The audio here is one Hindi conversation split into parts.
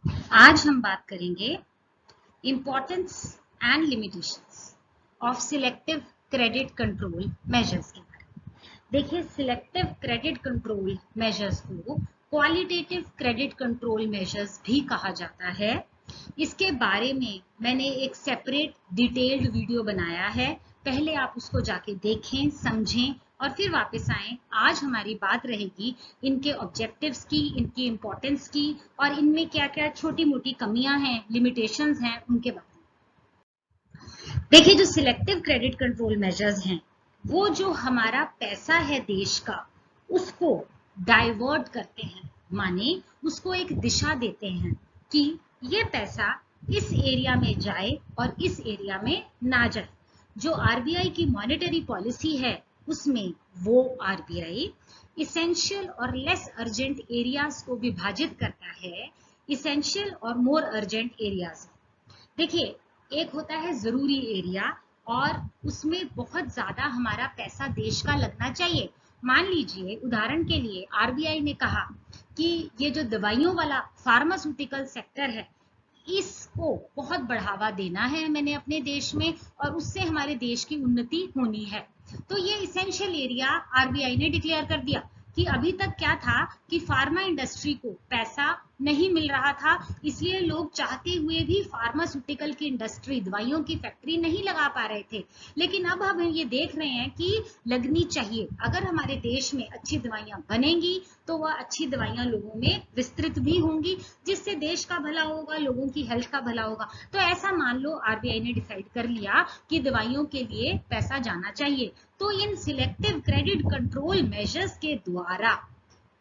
आज हम बात करेंगे importance and limitations of selective credit control measures के बारे में। देखिए, सिलेक्टिव क्रेडिट कंट्रोल मेजर्स को क्वालिटेटिव क्रेडिट कंट्रोल मेजर्स भी कहा जाता है। इसके बारे में मैंने एक सेपरेट डिटेल्ड वीडियो बनाया है, पहले आप उसको जाके देखें, समझें और फिर वापस आएं। आज हमारी बात रहेगी इनके ऑब्जेक्टिव्स की, इनकी इंपॉर्टेंस की और इनमें क्या क्या छोटी मोटी कमियां हैं, लिमिटेशंस हैं, उनके बारे में। देखिए, जो सिलेक्टिव क्रेडिट कंट्रोल मेजर्स हैं वो जो हमारा पैसा है देश का, उसको डाइवर्ट करते हैं, माने उसको एक दिशा देते हैं कि ये पैसा इस एरिया में जाए और इस एरिया में ना जाए। जो आरबीआई की मॉनेटरी पॉलिसी है उसमें वो आरबीआई इसेंशियल और लेस अर्जेंट एरियाज को विभाजित करता है, इसेंशियल और मोर अर्जेंट एरियाज। देखिए, एक होता है जरूरी एरिया और उसमें बहुत ज्यादा हमारा पैसा देश का लगना चाहिए। मान लीजिए उदाहरण के लिए आरबीआई ने कहा कि ये जो दवाइयों वाला फार्मास्यूटिकल सेक्टर है इसको बहुत बढ़ावा देना है मैंने अपने देश में और उससे हमारे देश की उन्नति होनी है। तो ये इसेंशियल एरिया आरबीआई ने डिक्लेयर कर दिया कि अभी तक क्या था कि फार्मा इंडस्ट्री को पैसा नहीं मिल रहा था, इसलिए लोग चाहते हुए भी फार्मास्यूटिकल की इंडस्ट्री, दवाइयों की फैक्ट्री नहीं लगा पा रहे थे। लेकिन अब हम ये देख रहे हैं कि लगनी चाहिए। अगर हमारे देश में अच्छी दवाइयां बनेंगी तो वह अच्छी दवाइयां लोगों में विस्तृत भी होंगी, जिससे देश का भला होगा, लोगों की हेल्थ का भला होगा। तो ऐसा मान लो आरबीआई ने डिसाइड कर लिया कि दवाइयों के लिए पैसा जाना चाहिए, तो इन सिलेक्टिव क्रेडिट कंट्रोल मेजर्स के द्वारा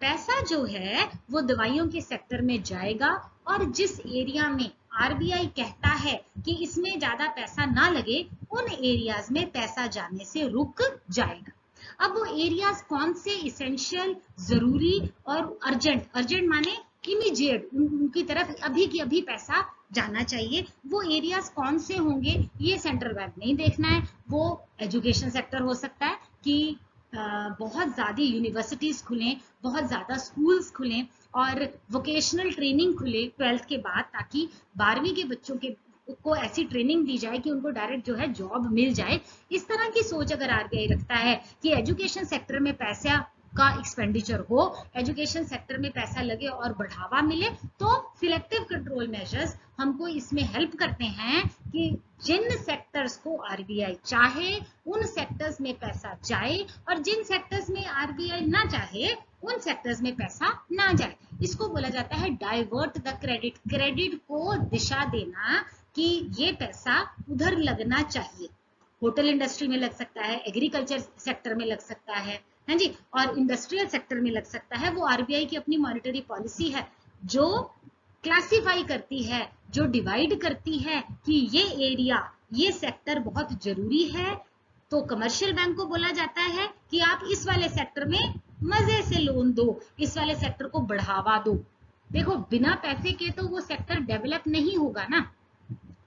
पैसा जो है वो दवाइयों के सेक्टर में जाएगा और जिस एरिया में आरबीआई कहता है कि इसमें ज्यादा पैसा ना लगे, उन एरियाज में पैसा जाने से रुक जाएगा। अब वो एरियाज कौन से, इसेंशियल, जरूरी और अर्जेंट, अर्जेंट माने इमीडिएट, उनकी तरफ अभी की अभी पैसा जाना चाहिए, वो एरियाज कौन से होंगे ये सेंट्रल बैंक नहीं देखना है। वो एजुकेशन सेक्टर हो सकता है कि बहुत ज़्यादा यूनिवर्सिटीज़ खुलें, बहुत ज़्यादा स्कूल्स खुलें और वोकेशनल ट्रेनिंग खुले 12th के बाद, ताकि 12वीं के बच्चों के को ऐसी ट्रेनिंग दी जाए कि उनको डायरेक्ट जो है जॉब मिल जाए। इस तरह की सोच अगर आरबीआई रखता है कि एजुकेशन सेक्टर में पैसा का एक्सपेंडिचर हो, एजुकेशन सेक्टर में पैसा लगे और बढ़ावा मिले, तो सिलेक्टिव कंट्रोल मेजर्स हमको इसमें हेल्प करते हैं कि जिन सेक्टर्स को आरबीआई चाहे उन सेक्टर्स में पैसा जाए और जिन सेक्टर्स में आरबीआई ना चाहे उन सेक्टर्स में पैसा ना जाए। इसको बोला जाता है डाइवर्ट द क्रेडिट, क्रेडिट को दिशा देना कि ये पैसा उधर लगना चाहिए। होटल इंडस्ट्री में लग सकता है, एग्रीकल्चर सेक्टर में लग सकता है जी, और इंडस्ट्रियल सेक्टर में लग सकता है। वो आरबीआई की अपनी मॉनेटरी पॉलिसी है जो क्लासिफाई करती है, जो डिवाइड करती है कि ये एरिया, ये सेक्टर बहुत जरूरी है, तो कमर्शियल बैंक को बोला जाता है कि आप इस वाले सेक्टर में मजे से लोन दो, इस वाले सेक्टर को बढ़ावा दो। देखो, बिना पैसे के तो वो सेक्टर डेवलप नहीं होगा ना,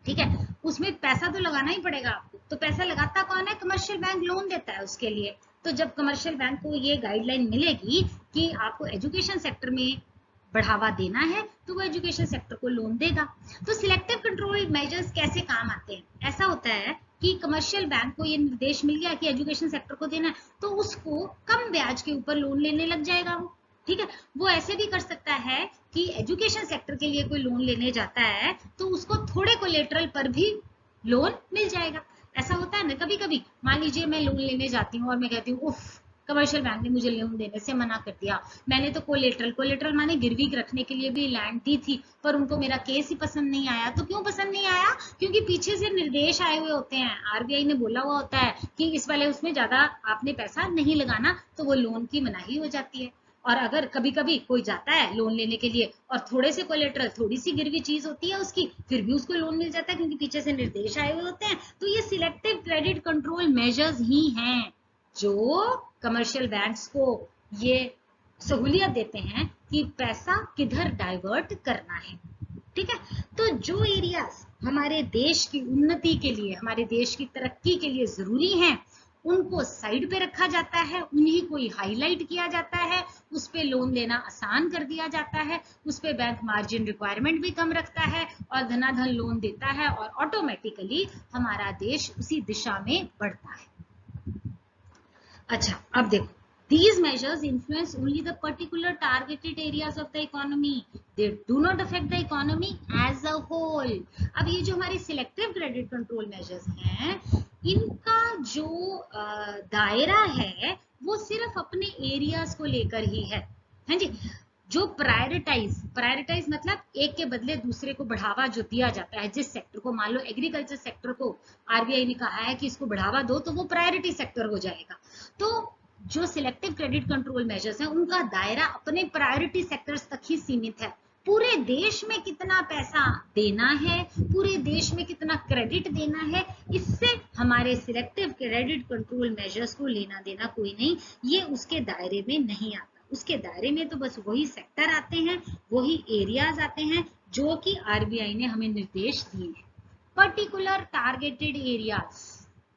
ठीक है, उसमें पैसा तो लगाना ही पड़ेगा आपको। तो पैसा लगाता कौन है? कमर्शियल बैंक लोन देता है उसके लिए। तो जब कमर्शियल बैंक को ये गाइडलाइन मिलेगी कि आपको एजुकेशन सेक्टर में बढ़ावा देना है, तो वो एजुकेशन सेक्टर को लोन देगा। तो सिलेक्टिव कंट्रोल मेजर्स कैसे काम आते हैं? ऐसा होता है कि कमर्शियल बैंक को ये निर्देश मिल गया कि एजुकेशन सेक्टर को देना है, तो उसको कम ब्याज के ऊपर लोन लेने लग जाएगा वो, ठीक है। वो ऐसे भी कर सकता है कि एजुकेशन सेक्टर के लिए कोई लोन लेने जाता है तो उसको थोड़े कोलेटरल पर भी लोन मिल जाएगा। ऐसा होता है ना कभी कभी। मान लीजिए मैं लोन लेने जाती हूँ और मैं कहती हूँ उफ, कमर्शियल बैंक ने मुझे लोन देने से मना कर दिया। मैंने तो कोलेटरल, कोलेटरल माने गिरवी रखने के लिए भी लैंड दी थी, पर उनको मेरा केस ही पसंद नहीं आया। तो क्यों पसंद नहीं आया? क्योंकि पीछे से निर्देश आए हुए होते हैं, आरबीआई ने बोला हुआ होता है कि इस वाले उसमें ज्यादा आपने पैसा नहीं लगाना, तो वो लोन की मनाही हो जाती है। और अगर कभी कभी कोई जाता है लोन लेने के लिए और थोड़े से कोलेटरल, थोड़ी सी गिरवी चीज होती है उसकी, फिर भी उसको लोन मिल जाता है क्योंकि पीछे से निर्देश आए हुए होते हैं। तो ये सिलेक्टिव क्रेडिट कंट्रोल मेजर्स ही हैं जो कमर्शियल बैंक्स को ये सहूलियत देते हैं कि पैसा किधर डाइवर्ट करना है, ठीक है। तो जो एरियाज हमारे देश की उन्नति के लिए, हमारे देश की तरक्की के लिए जरूरी हैं, उनको साइड पे रखा जाता है, उन्हीं को ही हाईलाइट किया जाता है, उस पे लोन लेना आसान कर दिया जाता है, उस पे बैंक मार्जिन रिक्वायरमेंट भी कम रखता है और धनाधन लोन देता है और ऑटोमेटिकली हमारा देश उसी दिशा में बढ़ता है। अच्छा, अब देखो, these measures influence only the particular targeted areas of the economy. They do not affect the economy as a whole. अब ये जो हमारे सिलेक्टिव क्रेडिट कंट्रोल मेजर्स हैं, इनका जो दायरा है वो सिर्फ अपने एरियाज को लेकर ही है, हाँ जी। जो प्रायोरिटाइज मतलब एक के बदले दूसरे को बढ़ावा जो दिया जाता है, जिस सेक्टर को, मान लो एग्रीकल्चर सेक्टर को आरबीआई ने कहा है कि इसको बढ़ावा दो, तो वो प्रायोरिटी सेक्टर हो जाएगा। तो जो सिलेक्टिव क्रेडिट कंट्रोल मेजर्स हैं, उनका दायरा अपने प्रायोरिटी सेक्टर्स तक ही सीमित है। पूरे देश में कितना पैसा देना है, पूरे देश में कितना क्रेडिट देना है, इससे हमारे सिलेक्टिव क्रेडिट कंट्रोल मेजर्स को लेना देना कोई नहीं, ये उसके दायरे में नहीं आता। उसके दायरे में तो बस वही सेक्टर आते हैं, वही एरियाज आते हैं जो कि आरबीआई ने हमें निर्देश दिए हैं, पर्टिकुलर टारगेटेड एरियाज,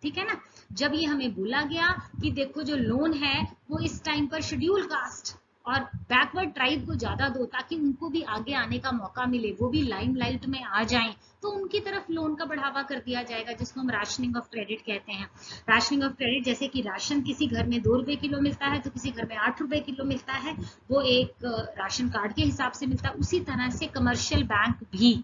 ठीक है ना। जब ये हमें बोला गया कि देखो जो लोन है वो इस टाइम पर शेड्यूल कास्ट और बैकवर्ड ट्राइब को ज्यादा दो ताकि उनको भी आगे आने का मौका मिले, वो भी लाइमलाइट में आ जाएं, तो उनकी तरफ लोन का बढ़ावा कर दिया जाएगा, जिसको हम राशनिंग ऑफ क्रेडिट कहते हैं। राशनिंग ऑफ क्रेडिट, जैसे कि राशन किसी घर में 2 रुपए किलो मिलता है तो किसी घर में 8 रुपए किलो मिलता है, वो एक राशन कार्ड के हिसाब से मिलता है। उसी तरह से कमर्शियल बैंक भी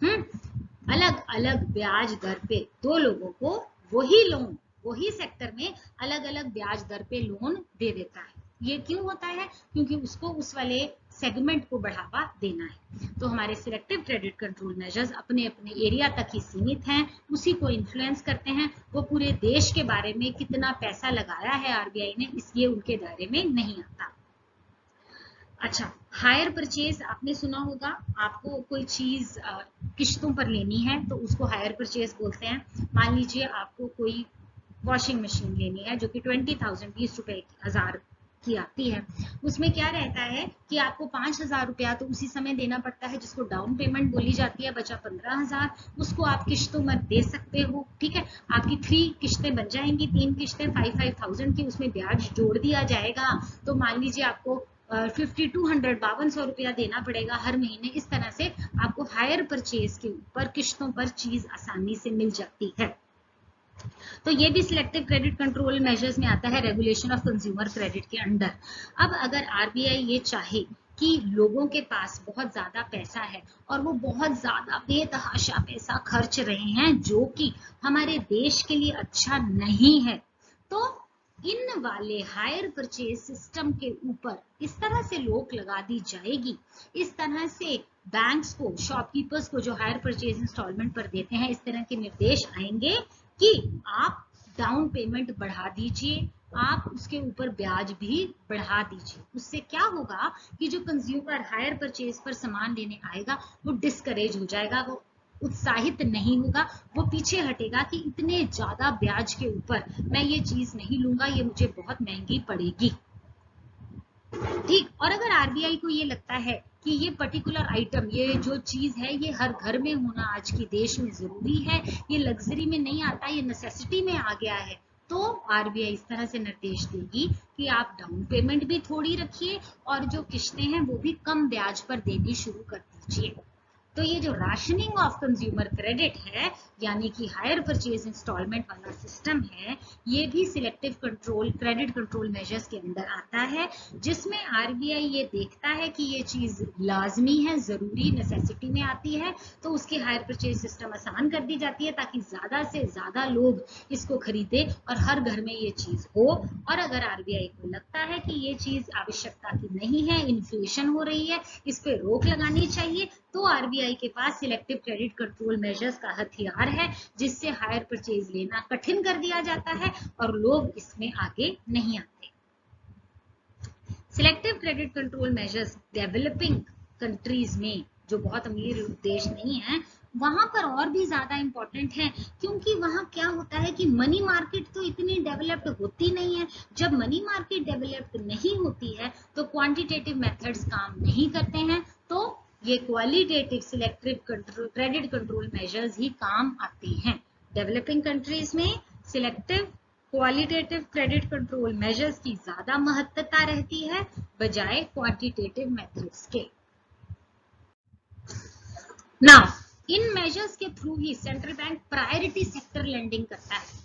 अलग अलग ब्याज दर पे दो लोगों को वही लोन, वही सेक्टर में अलग अलग ब्याज दर पे लोन दे देता है। ये क्यों होता है? क्योंकि उसको उस वाले सेगमेंट को बढ़ावा देना है। तो हमारे सिलेक्टिव क्रेडिट कंट्रोल मेजर्स अपने अपने एरिया तक ही सीमित हैं, उसी को इन्फ्लुएंस करते हैं। वो पूरे देश के बारे में कितना पैसा लगाया है आरबीआई ने, इसलिए उनके दायरे में नहीं आता। अच्छा, हायर परचेज आपने सुना होगा, आपको कोई चीज किश्तों पर लेनी है तो उसको हायर परचेज बोलते हैं। मान लीजिए आपको कोई वॉशिंग मशीन लेनी है जो कि 20,000 20 रुपए 1000 की आती है, उसमें क्या रहता है कि आपको 5,000 रुपया तो उसी समय देना पड़ता है, जिसको डाउन पेमेंट बोली जाती है, बचा 15,000, उसको आप किश्तों में दे सकते हो, ठीक है। आपकी 3 किश्तें बन जाएंगी, 3 किश्तें 5,000 की, उसमें ब्याज जोड़ दिया जाएगा। तो मान लीजिए आपको 5200 5200 रुपया देना पड़ेगा हर महीने। इस तरह से आपको हायर परचेज के ऊपर किश्तों पर चीज आसानी से मिल जाती है। तो ये भी सिलेक्टिव क्रेडिट कंट्रोल मेजर्स में आता है, रेगुलेशन ऑफ कंज्यूमर क्रेडिट के अंडर। अब अगर आरबीआई ये चाहे कि लोगों के पास बहुत ज्यादा पैसा है और वो बहुत ज्यादा बेतहाशा पैसा खर्च रहे हैं जो कि हमारे देश के लिए अच्छा नहीं है, तो इन वाले हायर परचेज सिस्टम के ऊपर इस तरह से रोक लगा दी जाएगी, इस तरह से बैंक्स को, शॉपकीपर्स को जो हायर परचेज इंस्टॉलमेंट पर देते हैं, इस तरह के निर्देश आएंगे कि आप डाउन पेमेंट बढ़ा दीजिए, आप उसके ऊपर ब्याज भी बढ़ा दीजिए। उससे क्या होगा कि जो कंज्यूमर हायर परचेज पर सामान लेने आएगा वो डिस्करेज हो जाएगा, वो उत्साहित नहीं होगा, वो पीछे हटेगा कि इतने ज्यादा ब्याज के ऊपर मैं ये चीज नहीं लूंगा, ये मुझे बहुत महंगी पड़ेगी, ठीक। और अगर आरबीआई को ये लगता है कि ये पर्टिकुलर आइटम, ये जो चीज है, ये हर घर में होना आज के देश में जरूरी है, ये लग्जरी में नहीं आता, ये नेसेसिटी में आ गया है, तो आरबीआई इस तरह से निर्देश देगी कि आप डाउन पेमेंट भी थोड़ी रखिए और जो किश्तें हैं वो भी कम ब्याज पर देनी शुरू कर दीजिए। तो ये जो राशनिंग ऑफ कंज्यूमर क्रेडिट है, यानी कि हायर परचेज इंस्टॉलमेंट वाला सिस्टम है, ये भी selective control credit control measures के अंदर आता है, जिसमें आरबीआई ये देखता है कि ये चीज लाजमी है, जरूरी, नेसेसिटी में आती है, तो उसके हायर परचेज सिस्टम आसान कर दी जाती है ताकि ज्यादा से ज्यादा लोग इसको खरीदे और हर घर में ये चीज हो। और अगर आरबीआई को लगता है कि ये चीज आवश्यकता की नहीं है, इन्फ्लेशन हो रही है, इस पे रोक लगानी चाहिए, तो आरबीआई के पास सिलेक्टिव क्रेडिट कंट्रोल मेजर्स का हथियार है, जिससे हायर परचेज लेना कठिन कर दिया जाता है और लोग इसमें आगे नहीं आते। Selective credit control measures developing countries में, जो बहुत अमीर देश नहीं है, वहां पर और भी ज्यादा इंपॉर्टेंट है, क्योंकि वहां क्या होता है कि मनी मार्केट तो इतनी डेवलप्ड होती नहीं है। जब मनी मार्केट डेवलप्ड नहीं होती है तो क्वांटिटेटिव मेथड्स काम नहीं करते हैं, तो ये qualitative selective credit control measures ही काम आते हैं। डेवलपिंग कंट्रीज में selective qualitative credit control measures की ज्यादा महत्वता रहती है बजाय क्वांटिटेटिव मेथड्स के। नाउ इन मेजर्स के थ्रू ही central bank priority sector lending करता है।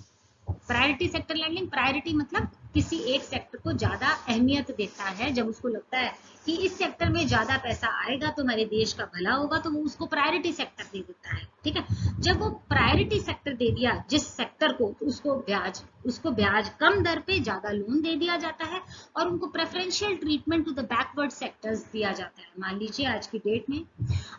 प्रायोरिटी सेक्टर लेंडिंग, प्रायोरिटी मतलब किसी एक सेक्टर को ज्यादा अहमियत देता है। जब उसको लगता है कि इस सेक्टर में ज्यादा पैसा आएगा तो हमारे देश का भला होगा, तो वो उसको प्रायोरिटी सेक्टर दे देता है। ठीक है, जब वो प्रायोरिटी सेक्टर दे दिया जिस सेक्टर को, तो उसको ब्याज कम दर पे ज्यादा लोन दे दिया जाता है और उनको preferential treatment to the backward sectors दिया जाता है। मान लीजिए आज की डेट में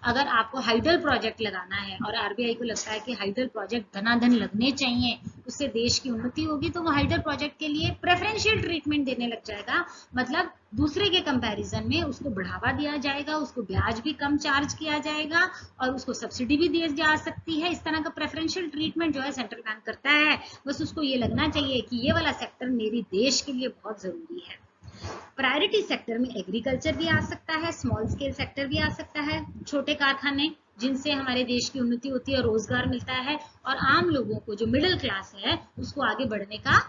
अगर आपको हाइडल प्रोजेक्ट लगाना है और आरबीआई को लगता है कि हाइडल प्रोजेक्ट धनाधन लगने चाहिए, उससे देश की उन्नति होगी, तो वो हाइडल प्रोजेक्ट के लिए प्रेफरेंशियल ट्रीटमेंट देने लग जाएगा। मतलब दूसरे के कंपैरिजन में उसको बढ़ावा दिया जाएगा, उसको ब्याज भी कम चार्ज किया जाएगा और उसको सब्सिडी भी दी जा सकती है। इस तरह का प्रेफरेंशियल ट्रीटमेंट जो है सेंट्रल बैंक करता है। बस उसको ये लगना चाहिए कि ये वाला सेक्टर मेरी देश के लिए बहुत जरूरी है। प्रायोरिटी सेक्टर में एग्रीकल्चर भी आ सकता है, स्मॉल स्केल सेक्टर भी आ सकता है, छोटे कारखाने जिनसे हमारे देश की उन्नति होती है और रोजगार मिलता है, और आम लोगों को जो मिडिल क्लास है उसको आगे बढ़ने का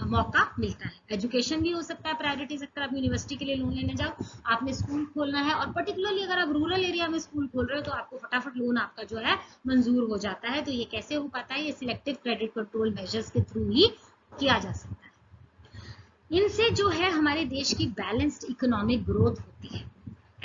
मौका मिलता है। एजुकेशन भी हो सकता है प्रायोरिटी सेक्टर। आप यूनिवर्सिटी के लिए लोन लेने जाओ, आपने स्कूल खोलना है और पर्टिकुलरली अगर आप रूरल एरिया में स्कूल खोल रहे हो तो आपको फटाफट लोन आपका जो है मंजूर हो जाता है। तो ये कैसे हो पाता है? ये सिलेक्टिव क्रेडिट कंट्रोल मेजर्स के थ्रू ही किया जा सकता है। इनसे जो है हमारे देश की बैलेंस्ड इकोनॉमिक ग्रोथ होती है।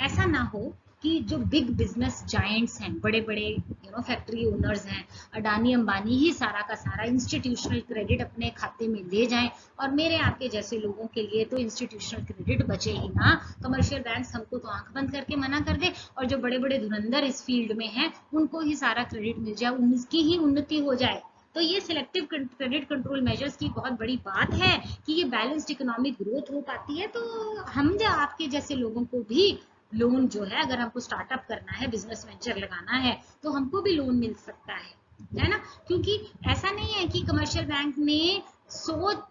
ऐसा ना हो कि जो बिग बिजनेस जायंट्स हैं, बड़े बड़े फैक्ट्री ओनर्स हैं, अडानी अंबानी ही सारा का सारा इंस्टीट्यूशनल क्रेडिट अपने खाते में ले जाएं और मेरे आपके जैसे लोगों के लिए तो इंस्टीट्यूशनल क्रेडिट बचे ही ना। कमर्शियल बैंक्स हमको तो आंख बंद करके मना कर दे और जो बड़े बड़े धुरंधर इस फील्ड में हैं उनको ही सारा क्रेडिट मिल जाए, उनकी ही उन्नति हो जाए। तो ये सिलेक्टिव क्रेडिट कंट्रोल मेजर्स की बहुत बड़ी बात है कि ये बैलेंस्ड इकोनॉमिक ग्रोथ हो पाती है। तो हम जो आपके जैसे लोगों को भी लोन जो है, अगर हमको स्टार्टअप करना है, बिजनेस वेंचर लगाना है, तो हमको भी लोन मिल सकता है ना। क्योंकि ऐसा नहीं है कि कमर्शियल बैंक ने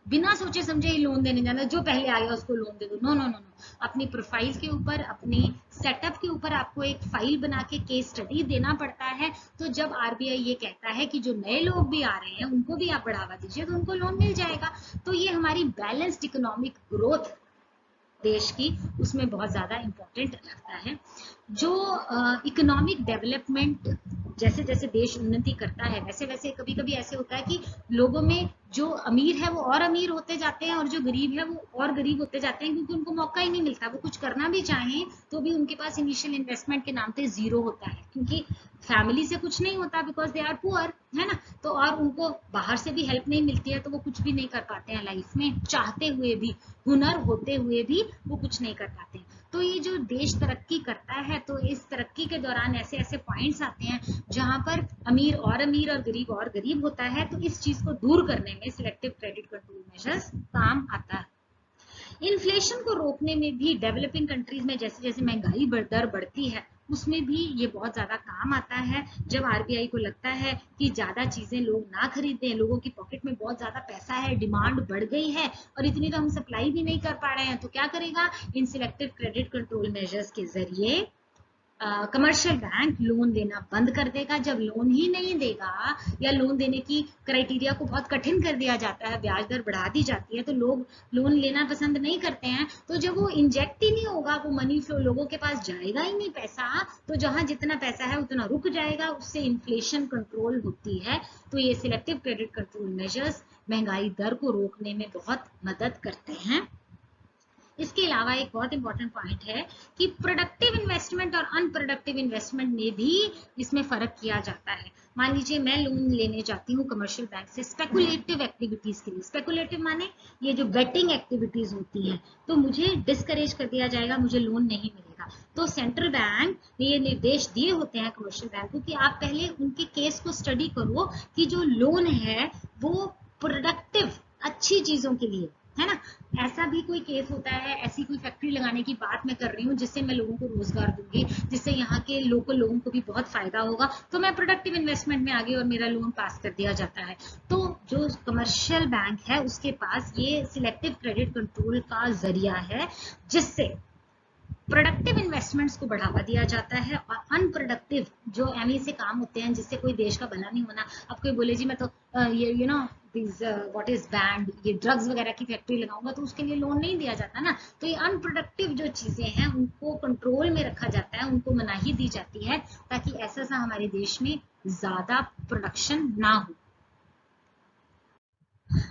बिना सोचे समझे ही लोन देने जाना, जो पहले आया उसको लोन दे दो। नो नो नो नो, अपनी प्रोफाइल के ऊपर, अपनी सेटअप के ऊपर आपको एक फाइल बना के केस स्टडी देना पड़ता है। तो जब आरबीआई ये कहता है कि जो नए लोग भी आ रहे हैं उनको भी आप बढ़ावा दीजिए तो उनको लोन मिल जाएगा। तो ये हमारी बैलेंस्ड इकोनॉमिक ग्रोथ देश की, उसमें बहुत ज्यादा इंपॉर्टेंट लगता है। जो इकोनॉमिक डेवलपमेंट, जैसे जैसे देश उन्नति करता है वैसे वैसे कभी कभी ऐसे होता है कि लोगों में जो अमीर है वो और अमीर होते जाते हैं और जो गरीब है वो और गरीब होते जाते हैं, क्योंकि उनको मौका ही नहीं मिलता। वो कुछ करना भी चाहें तो भी उनके पास इनिशियल इन्वेस्टमेंट के नाम पे जीरो होता है, क्योंकि फैमिली से कुछ नहीं होता, बिकॉज दे आर पुअर, है ना। तो और उनको बाहर से भी हेल्प नहीं मिलती है, तो वो कुछ भी नहीं कर पाते हैं लाइफ में, चाहते हुए भी, हुनर होते हुए भी वो कुछ नहीं कर पाते। तो ये जो देश तरक्की करता है, तो इस तरक्की के दौरान ऐसे ऐसे पॉइंट्स आते हैं जहां पर अमीर और गरीब होता है। तो इस चीज को दूर करने में सिलेक्टिव क्रेडिट कंट्रोल मेजर्स काम आता है। इन्फ्लेशन को रोकने में भी डेवलपिंग कंट्रीज में जैसे जैसे महंगाई दर बढ़ती है उसमें भी ये बहुत ज्यादा काम आता है। जब आरबीआई को लगता है कि ज्यादा चीजें लोग ना खरीदें, लोगों की पॉकेट में बहुत ज्यादा पैसा है, डिमांड बढ़ गई है और इतनी तो हम सप्लाई भी नहीं कर पा रहे हैं, तो क्या करेगा? इन सिलेक्टिव क्रेडिट कंट्रोल मेजर्स के जरिए कमर्शियल बैंक लोन देना बंद कर देगा। जब लोन ही नहीं देगा या लोन देने की क्राइटेरिया को बहुत कठिन कर दिया जाता है, ब्याज दर बढ़ा दी जाती है, तो लोग लोन लेना पसंद नहीं करते हैं। तो जब वो इंजेक्ट ही नहीं होगा, वो मनी फ्लो लोगों के पास जाएगा ही नहीं पैसा, तो जहां जितना पैसा है उतना रुक जाएगा, उससे इन्फ्लेशन कंट्रोल होती है। तो ये सिलेक्टिव क्रेडिट कंट्रोल मेजर्स महंगाई दर को रोकने में बहुत मदद करते हैं। इसके अलावा एक बहुत इंपॉर्टेंट पॉइंट है कि प्रोडक्टिव इन्वेस्टमेंट और अनप्रोडक्टिव इन्वेस्टमेंट में भी इसमें फर्क किया जाता है। मान लीजिए मैं लोन लेने जाती हूँ कमर्शियल बैंक से स्पेकुलेटिव एक्टिविटीज के लिए। स्पेकुलेटिव माने ये जो बेटिंग एक्टिविटीज होती हैं, तो मुझे डिस्करेज कर दिया जाएगा, मुझे लोन नहीं मिलेगा। तो सेंट्रल बैंक ने ये निर्देश दिए होते हैं कमर्शियल बैंक को कि आप पहले उनके केस को स्टडी करो कि जो लोन है वो प्रोडक्टिव अच्छी चीजों के लिए है ना। ऐसा भी कोई केस होता है, ऐसी कोई फैक्ट्री लगाने की बात मैं कर रही हूँ जिससे मैं लोगों को रोजगार दूंगी, जिससे यहाँ के लोकल लोगों को भी बहुत फायदा होगा, तो मैं प्रोडक्टिव इन्वेस्टमेंट में आ गई और मेरा लोन पास कर दिया जाता है। तो जो कमर्शियल बैंक है उसके पास ये सिलेक्टिव क्रेडिट कंट्रोल का जरिया है, जिससे प्रोडक्टिव इन्वेस्टमेंट्स को बढ़ावा दिया जाता है और अनप्रोडक्टिव जो एमई से काम होते हैं जिससे कोई देश का भला नहीं होना, अब कोई बोले जी मैं तो ये you know what is band, ये ड्रग्स वगैरह की फैक्ट्री लगाऊंगा, तो उसके लिए लोन नहीं दिया जाता ना। तो ये अनप्रोडक्टिव जो चीजें हैं उनको कंट्रोल में रखा जाता है, उनको मनाही दी जाती है ताकि ऐसा सा हमारे देश में ज्यादा प्रोडक्शन ना हो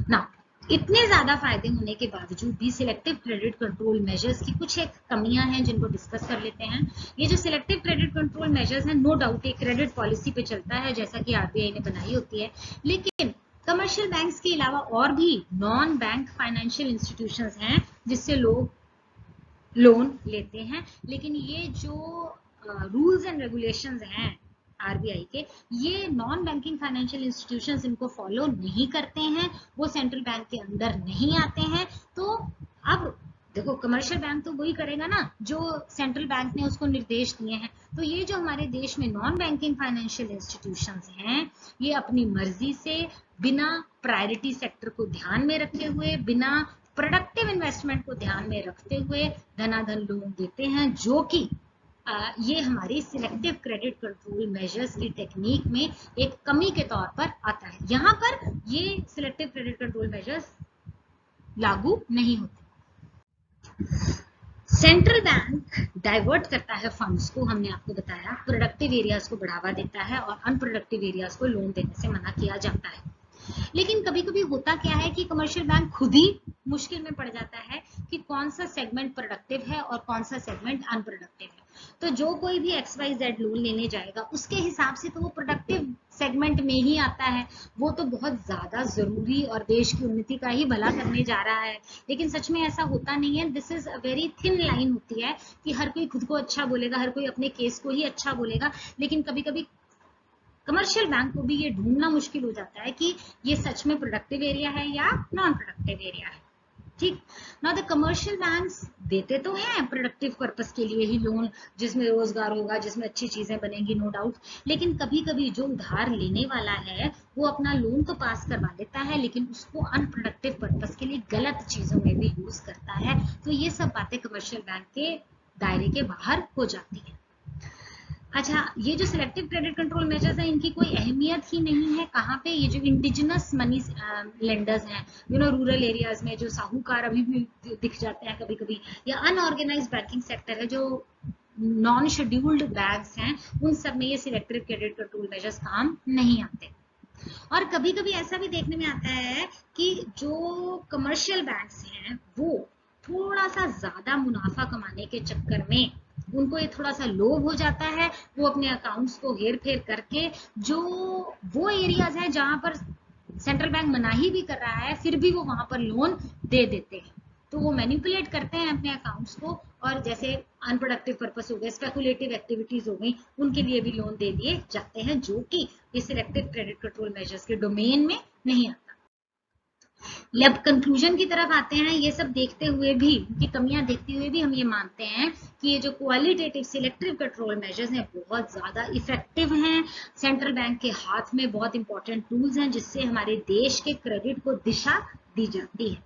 ना। इतने ज्यादा फायदे होने के बावजूद भी सिलेक्टिव क्रेडिट कंट्रोल मेजर्स की कुछ एक कमियां हैं जिनको डिस्कस कर लेते हैं। ये जो सिलेक्टिव क्रेडिट कंट्रोल मेजर्स हैं, नो डाउट एक क्रेडिट पॉलिसी पे चलता है जैसा कि आरबीआई ने बनाई होती है, लेकिन कमर्शियल बैंक्स के अलावा और भी नॉन बैंक फाइनेंशियल इंस्टीट्यूशंस हैं जिससे लोग लोन लेते हैं, लेकिन ये जो रूल्स एंड रेगुलेशंस हैं आरबीआई के, ये नॉन बैंकिंग फाइनेंशियल इंस्टीट्यूशंस इनको फॉलो नहीं करते हैं, वो सेंट्रल बैंक के अंदर नहीं आते हैं। तो अब देखो कमर्शियल बैंक तो वही करेगा ना जो सेंट्रल बैंक ने उसको निर्देश दिए हैं। तो ये जो हमारे देश में नॉन बैंकिंग फाइनेंशियल इंस्टीट्यूशंस हैं, ये अपनी मर्जी से बिना प्रायोरिटी सेक्टर को ध्यान में रखे हुए, बिना प्रोडक्टिव इन्वेस्टमेंट को ध्यान में रखते हुए धनाधन लोन देते हैं, जो कि ये हमारी सिलेक्टिव क्रेडिट कंट्रोल मेजर्स की टेक्निक में एक कमी के तौर पर आता है। यहां पर ये सिलेक्टिव क्रेडिट कंट्रोल मेजर्स लागू नहीं होते। सेंट्रल बैंक डाइवर्ट करता है फंड्स को, हमने आपको बताया, प्रोडक्टिव एरियाज को बढ़ावा देता है और अनप्रोडक्टिव एरियाज को लोन देने से मना किया जाता है। लेकिन कभी कभी होता क्या है कि कमर्शियल बैंक खुद ही मुश्किल में पड़ जाता है कि कौन सा सेगमेंट प्रोडक्टिव है और कौन सा सेगमेंट अनप्रोडक्टिव है। तो जो कोई भी XYZ लोन लेने जाएगा उसके हिसाब से तो वो प्रोडक्टिव सेगमेंट में ही आता है, वो तो बहुत ज्यादा जरूरी और देश की उन्नति का ही भला करने जा रहा है। लेकिन सच में ऐसा होता नहीं है। This is a very thin line होती है कि हर कोई खुद को अच्छा बोलेगा, हर कोई अपने केस को ही अच्छा बोलेगा, लेकिन कभी कभी कमर्शियल बैंक को भी ये ढूंढना मुश्किल हो जाता है कि ये सच में प्रोडक्टिव एरिया है या नॉन प्रोडक्टिव एरिया है। ठीक ना, द कमर्शियल बैंक्स देते तो हैं प्रोडक्टिव पर्पस के लिए ही लोन, जिसमें रोजगार होगा, जिसमें अच्छी चीजें बनेंगी, नो डाउट, लेकिन कभी कभी जो उधार लेने वाला है वो अपना लोन तो पास करवा लेता है लेकिन उसको अनप्रोडक्टिव पर्पस के लिए गलत चीजों में भी यूज करता है। तो ये सब बातें कमर्शियल बैंक के दायरे के बाहर हो जाती है। अच्छा, ये जो सिलेक्टिव क्रेडिट कंट्रोल मेजर्स हैं इनकी कोई अहमियत ही नहीं है। कहाँ पे? ये जो इंडिजिनस मनी लेंडर्स हैं, रूरल एरियाज में जो साहूकार अभी भी दिख जाते हैं कभी कभी, या अनऑर्गेनाइज बैंकिंग सेक्टर है, जो नॉन शेड्यूल्ड बैंक्स हैं, उन सब में ये सिलेक्टिव क्रेडिट कंट्रोल मेजर्स काम नहीं आते। और कभी कभी ऐसा भी देखने में आता है कि जो कमर्शियल बैंक्स हैं वो थोड़ा सा ज्यादा मुनाफा कमाने के चक्कर में उनको ये थोड़ा सा लोभ हो जाता है, वो अपने अकाउंट्स को हेर फेर करके जो वो एरियाज है जहां पर सेंट्रल बैंक मनाही भी कर रहा है फिर भी वो वहां पर लोन दे देते हैं। तो वो मैनिपुलेट करते हैं अपने अकाउंट्स को, और जैसे अनप्रोडक्टिव पर्पस हो गए, स्पेकुलेटिव एक्टिविटीज हो गई, उनके लिए भी लोन दे दिए जाते हैं, जो कि इस सिलेक्टिव क्रेडिट कंट्रोल मेजर्स के डोमेन में नहीं आता। अब कंक्लूजन की तरफ आते हैं। ये सब देखते हुए भी, उनकी कमियां देखते हुए भी हम ये मानते हैं कि ये जो क्वालिटेटिव सिलेक्टिव कंट्रोल मेजर्स हैं बहुत ज्यादा इफेक्टिव हैं। सेंट्रल बैंक के हाथ में बहुत इंपॉर्टेंट टूल्स हैं जिससे हमारे देश के क्रेडिट को दिशा दी जाती है।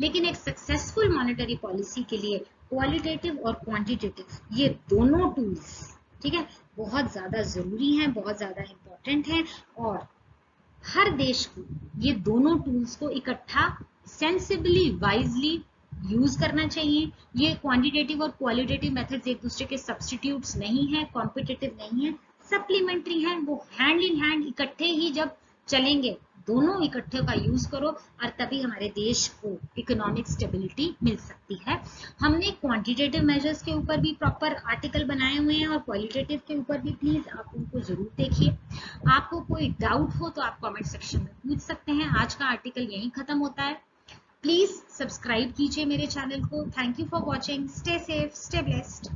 लेकिन एक सक्सेसफुल मॉनेटरी पॉलिसी के लिए क्वालिटेटिव और क्वांटिटेटिव ये दोनों टूल्स, ठीक है, बहुत ज्यादा जरूरी हैं, बहुत ज्यादा इंपॉर्टेंट हैं, और हर देश को ये दोनों टूल्स को इकट्ठा सेंसिबली, वाइजली यूज करना चाहिए। ये क्वांटिटेटिव और क्वालिटेटिव मेथड्स एक दूसरे के सब्स्टिट्यूट्स नहीं है, कॉम्पिटिटिव नहीं है, सप्लीमेंट्री हैं। वो हैंड इन हैंड इकट्ठे ही जब चलेंगे, दोनों इकट्ठे का यूज करो, और तभी हमारे देश को इकोनॉमिक स्टेबिलिटी मिल सकती है। हमने क्वांटिटेटिव मेजर्स के ऊपर भी प्रॉपर आर्टिकल बनाए हुए हैं और क्वालिटेटिव के ऊपर भी, प्लीज आप उनको जरूर देखिए। आपको कोई डाउट हो तो आप कमेंट सेक्शन में पूछ सकते हैं। आज का आर्टिकल यहीं खत्म होता है। प्लीज सब्सक्राइब कीजिए मेरे चैनल को। Thank you for watching. Stay safe, stay blessed.